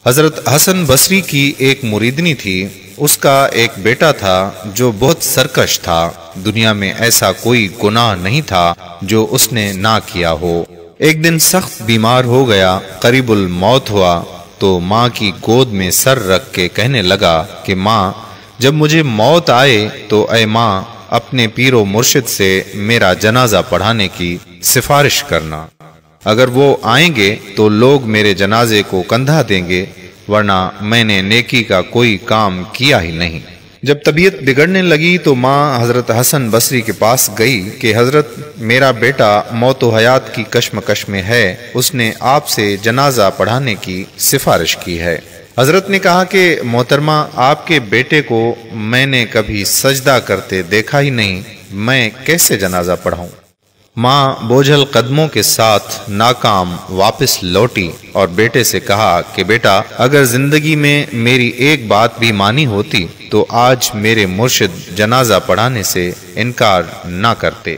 حضرت حسن بصری کی ایک مریدنی تھی۔ اس کا ایک بیٹا تھا جو بہت سرکش تھا۔ دنیا میں ایسا کوئی گناہ نہیں تھا جو اس نے نہ کیا ہو۔ ایک دن سخت بیمار ہو گیا، قریب الموت ہوا تو ماں کی گود میں سر رکھ کے کہنے لگا کہ ماں، جب مجھے موت آئے تو اے ماں، اپنے پیر و مرشد سے میرا جنازہ پڑھانے کی سفارش کرنا۔ اگر وہ آئیں گے تو لوگ میرے جنازے کو کندھا دیں گے، ورنہ میں نے نیکی کا کوئی کام کیا ہی نہیں۔ جب طبیعت بگڑنے لگی تو ماں حضرت حسن بصری کے پاس گئی کہ حضرت، میرا بیٹا موت و حیات کی کشمکش میں ہے، اس نے آپ سے جنازہ پڑھانے کی سفارش کی ہے۔ حضرت نے کہا کہ محترمہ، آپ کے بیٹے کو میں نے کبھی سجدہ کرتے دیکھا ہی نہیں، میں کیسے جنازہ پڑھاؤں؟ ماں بوجھل قدموں کے ساتھ ناکام واپس لوٹی اور بیٹے سے کہا کہ بیٹا، اگر زندگی میں میری ایک بات بھی مانی ہوتی تو آج میرے مرشد جنازہ پڑھانے سے انکار نہ کرتے۔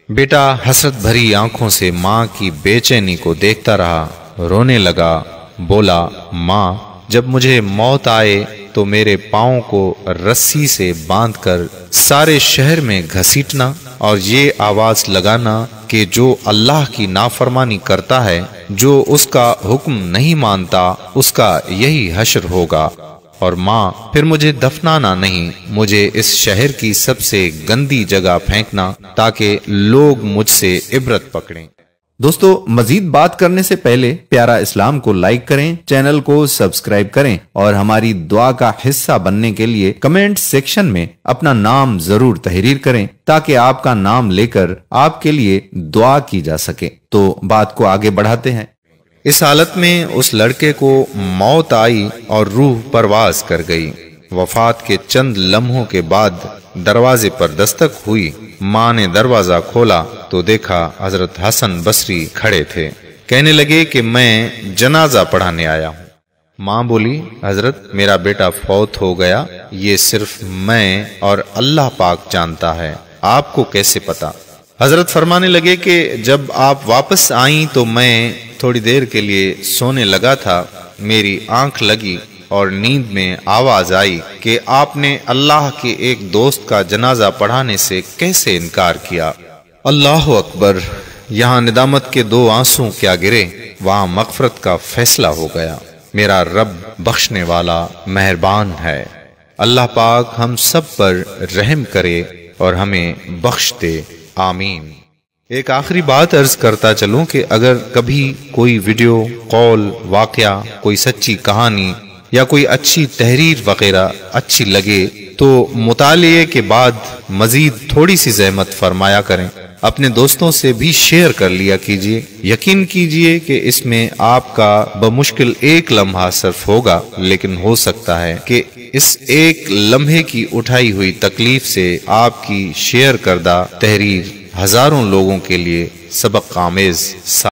بیٹا حسرت بھری آنکھوں سے ماں کی بے چینی کو دیکھتا رہا، رونے لگا، بولا، ماں، جب مجھے موت آئے تو میرے پاؤں کو رسی سے باندھ کر سارے شہر میں گھسیٹنا اور یہ آواز لگانا کہ جو اللہ کی نافرمانی کرتا ہے، جو اس کا حکم نہیں مانتا، اس کا یہی حشر ہوگا۔ اور ماں، پھر مجھے دفنانا نہیں، مجھے اس شہر کی سب سے گندی جگہ پھینکنا تاکہ لوگ مجھ سے عبرت پکڑیں۔ دوستو، مزید بات کرنے سے پہلے پیارا اسلام کو لائک کریں، چینل کو سبسکرائب کریں اور ہماری دعا کا حصہ بننے کے لیے کمنٹ سیکشن میں اپنا نام ضرور تحریر کریں تاکہ آپ کا نام لے کر آپ کے لیے دعا کی جا سکے۔ تو بات کو آگے بڑھاتے ہیں۔ اس حالت میں اس لڑکے کو موت آئی اور روح پرواز کر گئی۔ وفات کے چند لمحوں کے بعد دروازے پر دستک ہوئی۔ ماں نے دروازہ کھولا تو دیکھا حضرت حسن بصری کھڑے تھے۔ کہنے لگے کہ میں جنازہ پڑھانے آیا ہوں۔ ماں بولی، حضرت، میرا بیٹا فوت ہو گیا، یہ صرف میں اور اللہ پاک جانتا ہے، آپ کو کیسے پتا؟ حضرت فرمانے لگے کہ جب آپ واپس آئیں تو میں تھوڑی دیر کے لیے سونے لگا تھا، میری آنکھ لگی اور نیند میں آواز آئی کہ آپ نے اللہ کے ایک دوست کا جنازہ پڑھانے سے کیسے انکار کیا؟ اللہ اکبر! یہاں ندامت کے دو آنسو کیا گرے، وہاں مغفرت کا فیصلہ ہو گیا۔ میرا رب بخشنے والا مہربان ہے۔ اللہ پاک ہم سب پر رحم کرے اور ہمیں بخش دے، آمین۔ ایک آخری بات عرض کرتا چلوں کہ اگر کبھی کوئی ویڈیو، قول، واقعہ، کوئی سچی کہانی یا کوئی اچھی تحریر وغیرہ اچھی لگے تو مطالعے کے بعد مزید تھوڑی سی زحمت فرمایا کریں، اپنے دوستوں سے بھی شیئر کر لیا کیجئے۔ یقین کیجئے کہ اس میں آپ کا بمشکل ایک لمحہ صرف ہوگا، لیکن ہو سکتا ہے کہ اس ایک لمحے کی اٹھائی ہوئی تکلیف سے آپ کی شیئر کردہ تحریر ہزاروں لوگوں کے لیے سبق آمیز